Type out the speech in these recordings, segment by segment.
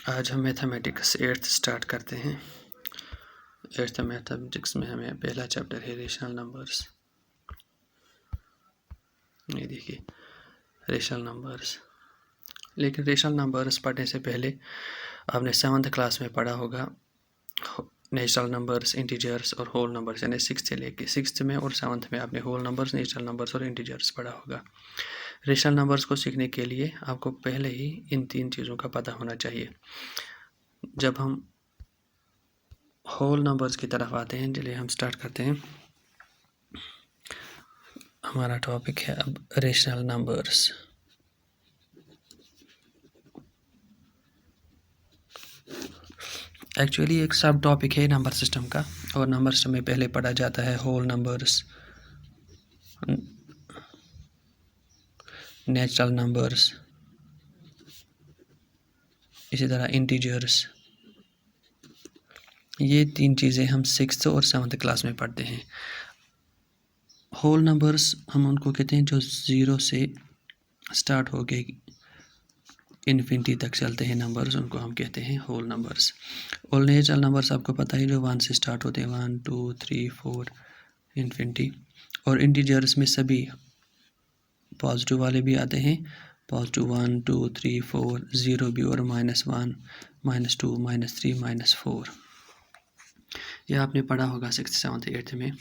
आज हम mathematics 8th start करते हैं। 8th मैथमेटिक्स में हमें पहला चैप्टर है रेशनल नंबर्स। ये देखिए रेशनल नंबर्स। लेकिन रेशनल नंबर्स पढ़ने से पहले आपने 7th क्लास में पढ़ा होगा नेचुरल नंबर्स, इंटीजर्स और होल नंबर्स, यानी 6th से लेके 6th में और 7th में आपने होल नंबर्स, नेचुरल नंबर्स और इंटीजर्स पढ़ा होगा। रेशनल नंबर्स को सीखने के लिए आपको पहले ही इन 3 चीज़ों का पता होना चाहिए। जब हम होल नंबर्स की तरफ आते हैं, चलिए हम स्टार्ट करते हैं। हमारा टॉपिक है अब रेशनल नंबर्स। एक्चुअली एक सब टॉपिक है नंबर सिस्टम का, और नंबर सिस्टम में पहले पढ़ा जाता है होल नंबर्स, नेचुरल नंबर्स, इसी तरह इंटीजर्स। ये 3 चीज़ें हम 6th और 7th क्लास में पढ़ते हैं। होल नंबर्स हम उनको कहते हैं जो 0 से स्टार्ट हो के इन्फिनिटी तक चलते हैं नंबर्स, उनको हम कहते हैं होल नंबर्स। और नेचुरल नंबर्स आपको पता है जो 1 से स्टार्ट होते हैं, 1 2 3 4 इन्फिनिटी। और इंटीजर्स में सभी पॉजिटिव वाले भी आते हैं, पॉजिटिव 1 2 3 4, 0 भी, और -1 -2 -3 -4। यह आपने पढ़ा होगा 6th 7th 8th में।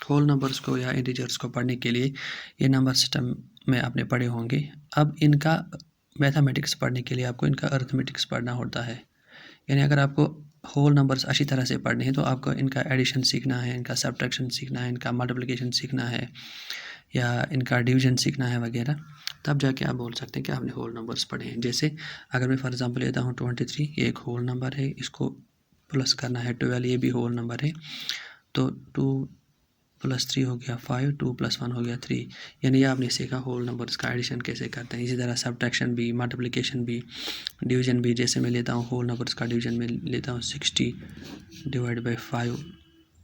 होल नंबर्स को या इंटीजर्स को पढ़ने के लिए ये नंबर सिस्टम में आपने पढ़े होंगे। अब इनका मैथमेटिक्स पढ़ने के लिए आपको इनका अर्थमेटिक्स पढ़ना होता है। यानी अगर आपको होल नंबर्स अच्छी तरह से पढ़ने हैं तो आपको इनका एडिशन सीखना है, इनका सब्ट्रैक्शन सीखना है, इनका मल्टीप्लिकेशन सीखना है, या इनका डिवीजन सीखना है वगैरह। तब जाके आप बोल सकते हैं कि आपने होल नंबर्स पढ़े हैं। जैसे अगर मैं फॉर एग्जांपल लेता हूँ 23, ये एक होल नंबर है, इसको प्लस करना है 12, ये भी होल नंबर है। तो 2 + 3 हो गया 5, 2 + 1 हो गया 3। यानी ये आपने सीखा होल नंबर्स का एडिशन कैसे करते हैं। इसी तरह सब्ट्रैक्शन भी, मल्टीप्लिकेशन भी, डिवीजन भी। जैसे मैं लेता हूँ होल नंबर्स का डिवीजन में लेता हूँ 60 / 5,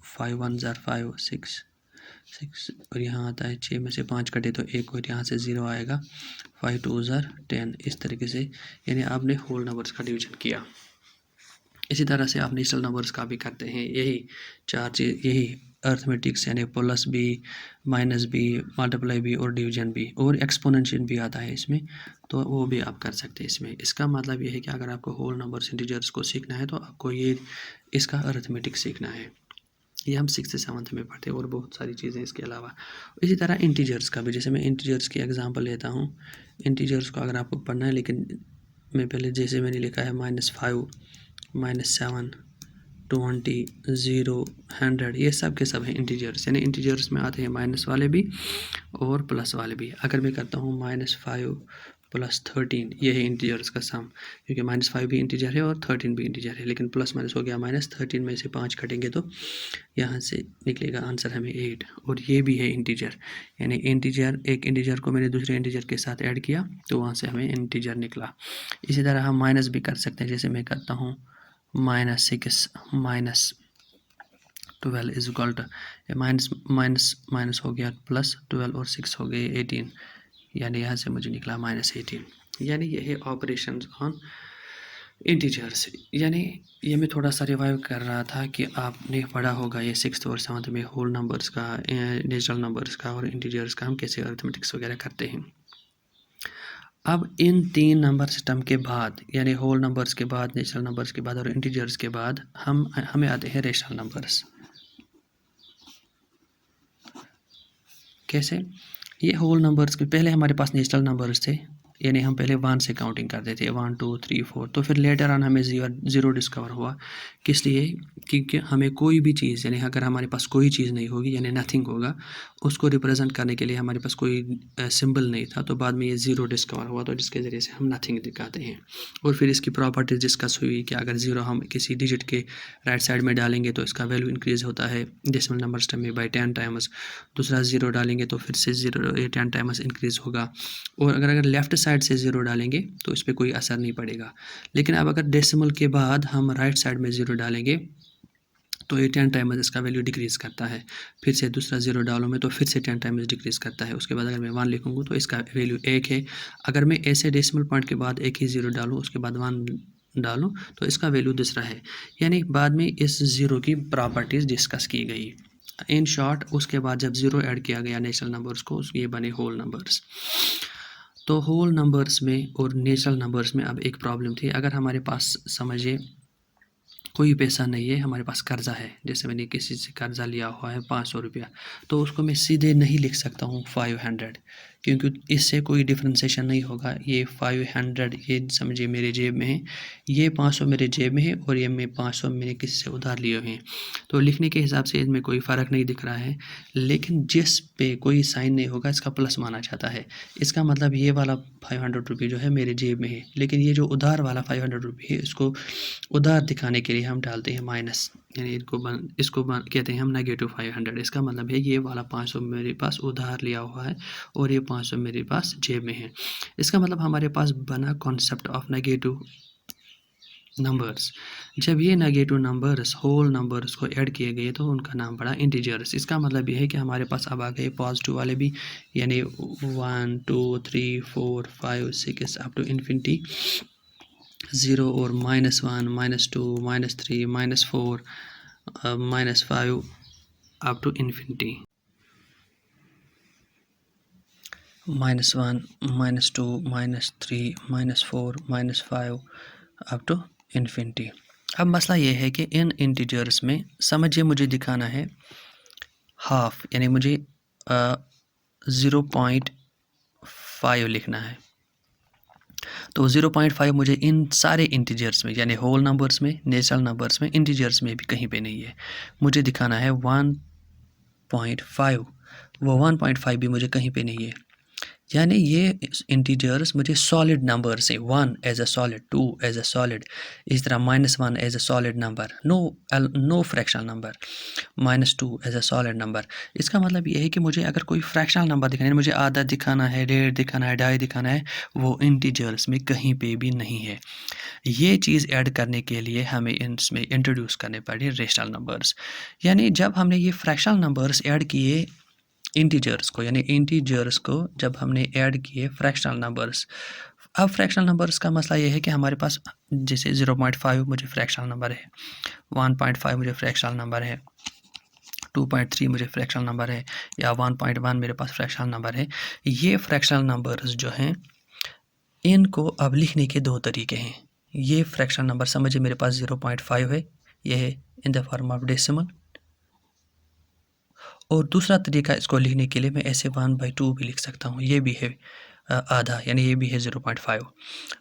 5 1 = 5, 6 और यहाँ आता है 6 में से 5 कटे तो 1 और यहाँ से 0 आएगा, 5 2 = 10। इस तरीके से यानी आपने होल नंबर्स का डिवीजन किया। इसी तरह से आप नेचुरल नंबर्स का भी करते हैं। यही 4 चीज़, यही अर्थमेटिक्स, यानी प्लस भी, माइनस भी, मल्टीप्लाई भी और डिवीजन भी, और एक्सपोनेंशियल भी आता है इसमें, तो वो भी आप कर सकते हैं इसमें। इसका मतलब ये है कि अगर आपको होल नंबर्स, इंटीजर्स को सीखना है तो आपको ये इसका अर्थमेटिक्स सीखना है। ये हम 6th 7th में पढ़ते हैं, और बहुत सारी चीज़ें इसके अलावा। इसी तरह इंटीजर्स का भी, जैसे मैं इंटीजर्स की एग्जांपल लेता हूँ। इंटीजर्स को अगर आपको पढ़ना है, लेकिन मैं पहले जैसे मैंने लिखा है -5 -7 20 0 100, ये सब के सब हैं इंटीजर्स। यानी इंटीजर्स में आते हैं माइनस वाले भी और प्लस वाले भी। अगर मैं करता हूँ -5 + 13, ये है इंटीजर्स का सम, क्योंकि -5 भी इंटीजर है और 13 भी इंटीजर है। लेकिन प्लस माइनस हो गया -13 में से 5 कटेंगे तो यहाँ से निकलेगा आंसर हमें 8, और ये भी है इंटीजर। यानी इंटीजर, एक इंटीजर को मैंने दूसरे इंटीजर के साथ ऐड किया तो वहाँ से हमें इंटीजर निकला। इसी तरह हम माइनस भी कर सकते हैं। जैसे मैं करता हूँ -6 -12 = माइनस हो गया +12 और 6 हो गए 18, यानी यहाँ से मुझे निकला -18। यानी ये है ऑपरेशंस ऑन इंटीजर्स। यानी ये मैं थोड़ा सा रिवाइव कर रहा था कि आपने पढ़ा होगा ये 6th और 7th में होल नंबर्स का, नेचुरल नंबर्स का और इंटीजर्स का हम कैसे अर्थमेटिक्स वगैरह करते हैं। अब इन 3 नंबर सिस्टम के बाद, यानी होल नंबर्स के बाद, नेचुरल नंबर्स के बाद और इंटीजर्स के बाद हमें आते हैं रेशनल नंबर्स। कैसे? ये होल नंबर्स के पहले हमारे पास नेचुरल नंबर्स थे, यानी हम पहले 1 से काउंटिंग करते थे, 1 2 3 4। तो फिर लेटर ऑन हमें ज़ीरो डिस्कवर हुआ। किस लिए? क्योंकि हमें कोई भी चीज़, यानी अगर हमारे पास कोई चीज़ नहीं होगी, यानी नथिंग होगा, उसको रिप्रेजेंट करने के लिए हमारे पास कोई सिंबल नहीं था, तो बाद में ये ज़ीरो डिस्कवर हुआ, तो जिसके ज़रिए से हम नथिंग दिखाते हैं। और फिर इसकी प्रॉपर्टीज डिस्कस हुई कि अगर ज़ीरो हम किसी डिजिट के राइट साइड में डालेंगे तो इसका वैल्यू इंक्रीज़ होता है डेसिमल नंबर सिस्टम में बाई 10 टाइम्स। दूसरा 0 डालेंगे तो फिर से 10 टाइम्स इंक्रीज़ होगा। और अगर लेफ़्ट साइड से 0 डालेंगे तो इस पर कोई असर नहीं पड़ेगा। लेकिन अब अगर डेसिमल के बाद हम राइट साइड में 0 डालेंगे तो ये 10 टाइम्स इसका वैल्यू डिक्रीज़ करता है। फिर से दूसरा 0 डालूँ मैं तो फिर से 10 टाइम्स डिक्रीज़ करता है। उसके बाद अगर मैं 1 लिखूँगा तो इसका वैल्यू 1 है। अगर मैं ऐसे डेसिमल पॉइंट के बाद एक ही 0 डालूँ, उसके बाद 1 डालूं तो इसका वैल्यू दूसरा है, यानी बाद में इस ज़ीरो की प्रॉपर्टीज़ डिस्कस की गई। इन शॉर्ट उसके बाद जब ज़ीरो ऐड किया गया नेचुरल नंबर्स को, ये बने होल नंबर्स। तो होल नंबर्स में और नेचुरल नंबर्स में अब एक प्रॉब्लम थी। अगर हमारे पास समझिए कोई पैसा नहीं है, हमारे पास कर्ज़ा है, जैसे मैंने किसी से कर्ज़ा लिया हुआ है 500 रुपया, तो उसको मैं सीधे नहीं लिख सकता हूँ 500, क्योंकि इससे कोई डिफ्रेंसिएशन नहीं होगा। ये 500 ये समझिए मेरे जेब में है, ये 500 मेरे जेब में है और ये मैं 500 मैंने किसी से उधार लिए हुए हैं, तो लिखने के हिसाब से इसमें कोई फ़र्क नहीं दिख रहा है। लेकिन जिस पे कोई साइन नहीं होगा इसका प्लस माना जाता है। इसका मतलब ये वाला 500 रुपये जो है मेरे जेब में है, लेकिन ये जो उधार वाला 500 रुपये है इसको उधार दिखाने के लिए हम डालते हैं माइनस, यानी इसको कहते हैं हम -500। इसका मतलब है ये वाला 500 मेरे पास उधार लिया हुआ है और ये 500 मेरे पास जेब में है। इसका मतलब हमारे पास बना कॉन्सेप्ट ऑफ नेगेटिव नंबर्स। जब ये नेगेटिव नंबर्स होल नंबर्स को ऐड किए गए तो उनका नाम पड़ा इंटीजर्स। इसका मतलब ये है कि हमारे पास अब आ गए पॉजिटिव वाले भी, यानी 1 2 3 4 5 6 अप टू इन्फिनिटी 0 और -1 -2 -3 -4 -5 up to infinity, -1 -2 -3 -4 -5 up to infinity. अब मसला ये है कि इन इंटीजर्स में समझिए मुझे दिखाना है हाफ, यानी मुझे 0.5 लिखना है। तो 0.5 मुझे इन सारे इंटीजर्स में, यानी होल नंबर्स में, नेचुरल नंबर्स में, इंटीजर्स में भी कहीं पे नहीं है। मुझे दिखाना है 1.5, वो 1.5 भी मुझे कहीं पे नहीं है। यानी ये इंटीजर्स मुझे सॉलिड नंबर से 1 as a solid, 2 as a solid, इस तरह -1 as a solid number, no fractional number, -2 as a solid number. इसका मतलब ये है कि मुझे अगर कोई फ्रैक्शनल नंबर दिखाना है, मुझे आधा दिखाना है, 1.5 दिखाना है, 2.5 दिखाना है, वो इंटीजर्स में कहीं पे भी नहीं है। ये चीज़ ऐड करने के लिए हमें इसमें इंट्रोड्यूस करने पड़े रेशनल नंबर्स। यानी जब हमने ये फ्रैक्शनल नंबर्स ऐड किए इंटीजर्स को, यानी इंटीजर्स को जब हमने ऐड किए फ्रैक्शनल नंबर्स, अब फ्रैक्शनल नंबर्स का मसला ये है कि हमारे पास जैसे 0.5 मुझे फ्रैक्शनल नंबर है, 1.5 मुझे फ्रैक्शनल नंबर है, 2.3 मुझे फ्रैक्शनल नंबर है, या 1.1 मेरे पास फ्रैक्शनल नंबर है। ये फ्रैक्शनल नंबर्स जो हैं इनको अब लिखने के दो तरीके हैं। ये फ्रैक्शनल नंबर समझिए मेरे पास 0.5 है, ये है इन द फॉर्म ऑफ डेसिमल, और दूसरा तरीका इसको लिखने के लिए मैं ऐसे 1/2 भी लिख सकता हूँ, ये भी है आधा, यानी ये भी है 0.5।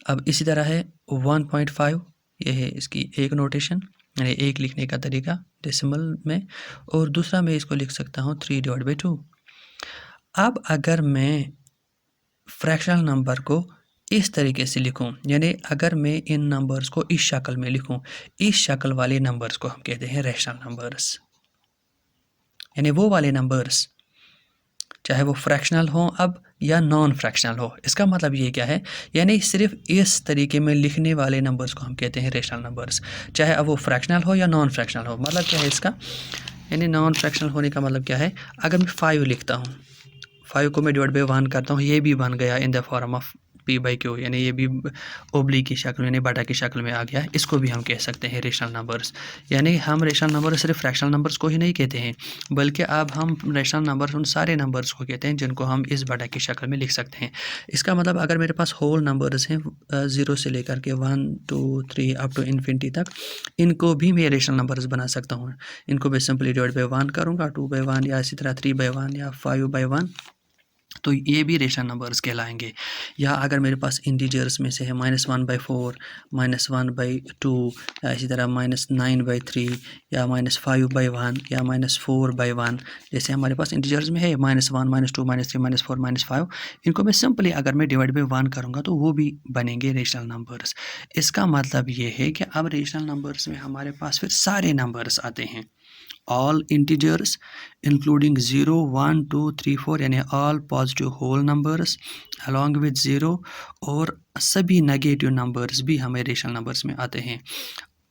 अब इसी तरह है 1.5, ये है इसकी एक नोटेशन, यानी एक लिखने का तरीका डेसिमल में, और दूसरा मैं इसको लिख सकता हूँ 3/2। अब अगर मैं फ्रैक्शनल नंबर को इस तरीके से लिखूं, यानी अगर मैं इन नंबर्स को इस शक्ल में लिखूं, इस शक्ल वाले नंबर्स को हम कहते हैं रैशनल नंबर्स, यानी वो वाले नंबर्स चाहे वो फ्रैक्शनल हो अब या नॉन फ्रैक्शनल हो। इसका मतलब ये क्या है, यानी सिर्फ इस तरीके में लिखने वाले नंबर्स को हम कहते हैं रैशनल नंबर्स, चाहे अब वो फ्रैक्शनल हो या नॉन फ्रैक्शनल हो। मतलब क्या है इसका, यानी नॉन फ्रैक्शनल होने का मतलब क्या है, अगर मैं 5 लिखता हूँ, 5 को मैं डिवाइड बाई 1 करता हूँ, ये भी बन गया इन द फॉर्म ऑफ p/q, यानी ये भी ओब्लिक की शक्ल, यानी बटा की शक्ल में आ गया। इसको भी हम कह सकते हैं रेशनल नंबर्स। यानी हम रेशनल नंबर सिर्फ फ्रैक्शनल नंबर्स को ही नहीं कहते हैं, बल्कि अब हम रेशनल नंबर्स उन सारे नंबर्स को कहते हैं जिनको हम इस बटा की शक्ल में लिख सकते हैं। इसका मतलब अगर मेरे पास होल नंबर्स हैं 0 से लेकर के 1 2 3 अप टू इन्फिनिटी तक, इनको भी मैं रेशनल नंबर्स बना सकता हूँ। इनको मैं सिंपली डिवाइड बाई 1 करूँगा, 2/1, या इसी तरह 3/1 या 5/1, तो ये भी रेशनल नंबर्स कहलाएंगे। या अगर मेरे पास इंटीजर्स में से है -1/4, -1/2, या इसी तरह -9/3, या -5/1, या -4/1, जैसे हमारे पास इंटीजर्स में है -1 -2 -3 -4 -5, इनको मैं सिंपली अगर मैं डिवाइड बाई 1 करूँगा तो वो भी बनेंगे रेशनल नंबर्स। इसका मतलब ये है कि अब रेशनल नंबर्स में हमारे पास फिर सारे नंबर्स आते हैं, all integers including 0 1 2 3 4, यानी all positive whole numbers along with 0, और सभी नेगेटिव नंबर्स भी हमें रेशनल नंबर्स में आते हैं।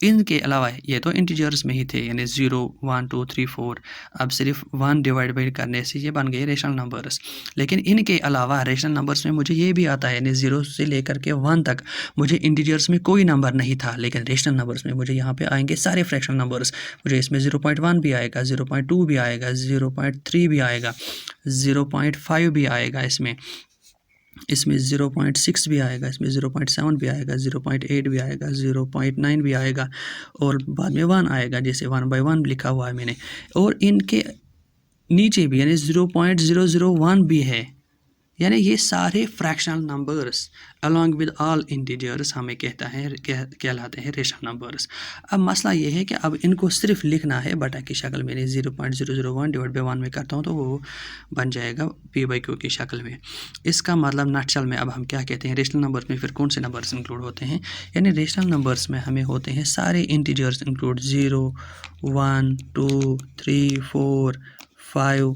इनके अलावा ये तो इंटीजर्स में ही थे, यानी 0 1 2 3 4। अब सिर्फ 1 डिवाइड बाई करने से ये बन गए रेशनल नंबर्स। लेकिन इनके अलावा रेशनल नंबर्स में मुझे ये भी आता है, यानी 0 से लेकर के 1 तक मुझे इंटीजर्स में कोई नंबर नहीं था, लेकिन रेशनल नंबर्स में मुझे यहाँ पे आएंगे सारे फ्रैक्शनल नंबर्स। मुझे इसमें 0.1 भी आएगा, 0.2 भी आएगा, 0.3 भी आएगा, 0.5 भी आएगा, इसमें 0.6 भी आएगा, इसमें 0.7 भी आएगा, 0.8 भी आएगा, 0.9 भी आएगा, और बाद में 1 आएगा, जैसे 1/1 लिखा हुआ है मैंने। और इनके नीचे भी यानी 0.001 भी है, यानी ये सारे fractional numbers along with all integers हमें कहलाते हैं रेशनल नंबर्स। अब मसला ये है कि अब इनको सिर्फ लिखना है बटा की शक्ल में, 0.001 डिवाइड बाई 1 में करता हूँ तो वो बन जाएगा p/q की शक्ल में। इसका मतलब नटशल में अब हम क्या कहते हैं, रेशनल नंबर्स में फिर कौन से नंबर्स इंक्लूड होते हैं, यानी रेशनल नंबर्स में हमें होते हैं सारे integers include, 0 1 2 3 4 5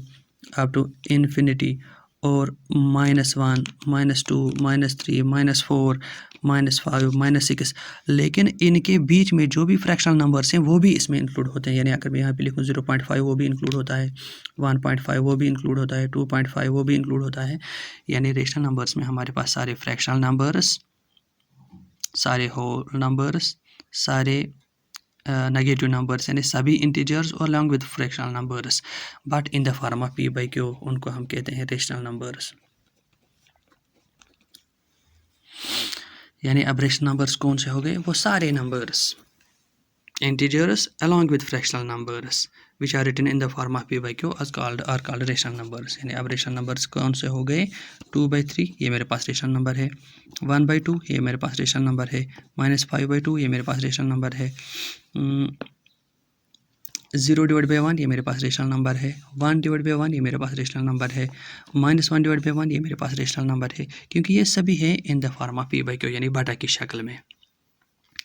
up to infinity, और -1 -2 -3 -4 -5 -6। लेकिन इनके बीच में जो भी फ्रैक्शनल नंबर्स हैं वो भी इसमें इंक्लूड होते हैं, यानी अगर मैं यहाँ पे लिखूँ 0.5 वो भी इंक्लूड होता है, 1.5 वो भी इंक्लूड होता है, 2.5 वो भी इंक्लूड होता है। यानी रेशनल नंबर्स में हमारे पास सारे फ्रैक्शनल नंबर्स, सारे होल नंबर्स, सारे नेगेटिव नंबर्स, यानी सभी इंटीजर्स और along with fractional numbers, but in the form of p/q, उनको हम कहते हैं रेशनल नंबर्स। यानी अब रेशनल नंबर्स कौन से हो गए, वो सारे numbers integers along with fractional numbers which are written in the form of p/q are called rational numbers। यानी अब रेशनल नंबर्स कौन से हो गए, 2/3 ये मेरे पास रेशनल नंबर है, 1/2 ये मेरे पास रेशनल नंबर है, -5/2 ये मेरे पास रेशनल नंबर है, 0/1 ये मेरे पास रेशनल नंबर है, 1/1 ये मेरे पास रेशनल नंबर है, -1/1 ये मेरे पास रेशनल नंबर है, क्योंकि ये सभी है इन द फॉर्म ऑफ p/q यानी बटा की शक्ल में।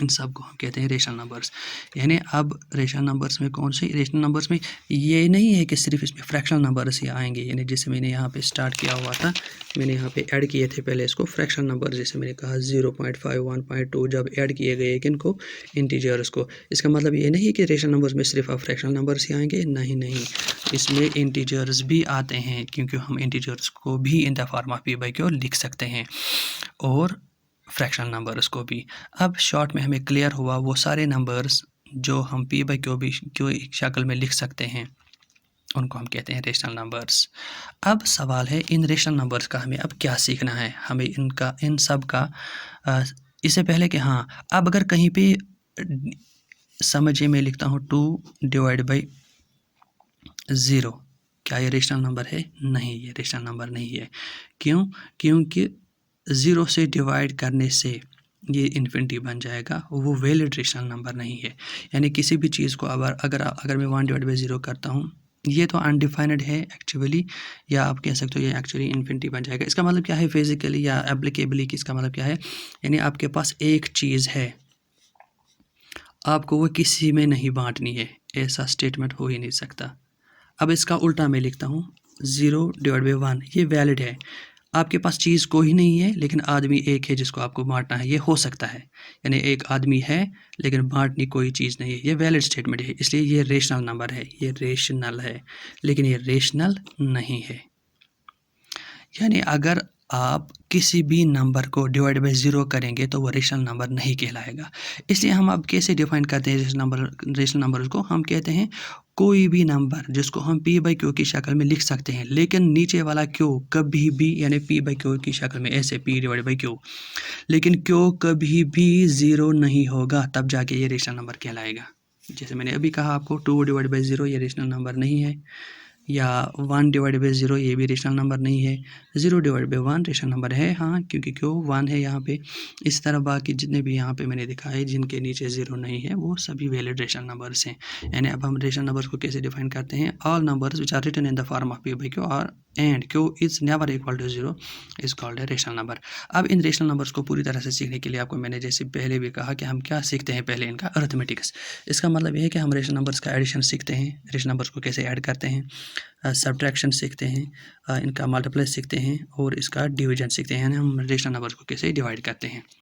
इन सब को हम कहते हैं रेशनल नंबर्स। यानी अब रेशनल नंबर्स में कौन से, रेशनल नंबर्स में ये नहीं है कि सिर्फ इसमें फ्रैक्शनल नंबर्स ही आएंगे, यानी जैसे मैंने यहाँ पे स्टार्ट किया हुआ था, मैंने यहाँ पे ऐड किए थे पहले इसको फ्रैक्शनल नंबर, जैसे मैंने कहा 0.5 1.2 जब ऐड किए गए किनको, इंटीजर्स को। इसका मतलब ये नहीं कि रेशनल नंबर्स में सिर्फ अब फ्रैक्शनल नंबर्स ही आएंगे, नहीं, इसमें इंटीजर्स भी आते हैं, क्योंकि हम इंटीजर्स को भी इन द फॉर्म ऑफ p/q लिख सकते हैं, और फ्रैक्शनल नंबर्स को भी। अब शॉर्ट में हमें क्लियर हुआ वो सारे नंबर्स जो हम p/q भी की शक्ल में लिख सकते हैं, उनको हम कहते हैं रेशनल नंबर्स। अब सवाल है इन रेशनल नंबर्स का हमें अब क्या सीखना है, हमें इन सब का इससे पहले कि हाँ, अब अगर कहीं पे समझिए मैं लिखता हूँ 2/0, क्या ये रेशनल नंबर है, नहीं, ये रेशनल नंबर नहीं है। क्यों, क्योंकि 0 से डिवाइड करने से ये इन्फिनिटी बन जाएगा, वो वैलिड रेशनल नंबर नहीं है। यानी किसी भी चीज़ को अगर मैं 1/0 करता हूँ, ये तो अनडिफाइंड है एक्चुअली, या आप कह सकते हो ये एक्चुअली इन्फिनिटी बन जाएगा। इसका मतलब क्या है फिजिकली या एप्लीकेबली, इसका मतलब क्या है, यानी आपके पास एक चीज़ है, आपको वो किसी में नहीं बांटनी है, ऐसा स्टेटमेंट हो ही नहीं सकता। अब इसका उल्टा मैं लिखता हूँ 0/1, ये वैलिड है, आपके पास चीज़ कोई नहीं है लेकिन आदमी एक है जिसको आपको बांटना है, ये हो सकता है। यानी एक आदमी है लेकिन बांटनी कोई चीज़ नहीं है, ये वैलिड स्टेटमेंट है, इसलिए ये रेशनल नंबर है, ये रेशनल है, लेकिन ये रेशनल नहीं है। यानी अगर आप किसी भी नंबर को डिवाइड बाई 0 करेंगे तो वो रेशनल नंबर नहीं कहलाएगा। इसलिए हम अब कैसे डिफाइन करते हैं रेशनल नंबर को, हम कहते हैं कोई भी नंबर जिसको हम p/q की शक्ल में लिख सकते हैं, लेकिन नीचे वाला q कभी भी, यानी p/q की शक्ल में ऐसे p/q, लेकिन q कभी भी 0 नहीं होगा, तब जाके ये रेशनल नंबर कहलाएगा। जैसे मैंने अभी कहा आपको 2/0 ये रेशनल नंबर नहीं है, या 1/0 ये भी रेशनल नंबर नहीं है, 0/1 रेशनल नंबर है, हाँ, क्योंकि क्यों 1 है यहाँ पे। इस तरह बाकी जितने भी यहाँ पे मैंने दिखाए जिनके नीचे 0 नहीं है, वो सभी वैलिड रेशनल नंबर्स हैं। यानी अब हम रेशनल नंबर्स को कैसे डिफाइन करते हैं, all numbers which are written in the form of p/q और and q is never equal to 0 is called a rational number. अब इन रेशनल नंबर्स को पूरी तरह से सीखने के लिए आपको मैंने जैसे पहले भी कहा कि हम क्या सीखते हैं, पहले इनका अरिथमेटिक्स। इसका मतलब ये है कि हम रेशनल नंबर्स का एडिशन सीखते हैं, रेशनल नंबर्स को कैसे ऐड करते हैं, सब्ट्रैक्शन सीखते हैं, इनका मल्टीप्लाई सीखते हैं, और इसका डिवीजन सीखते हैं, यानी हम रेशनल नंबर्स को कैसे डिवाइड करते हैं।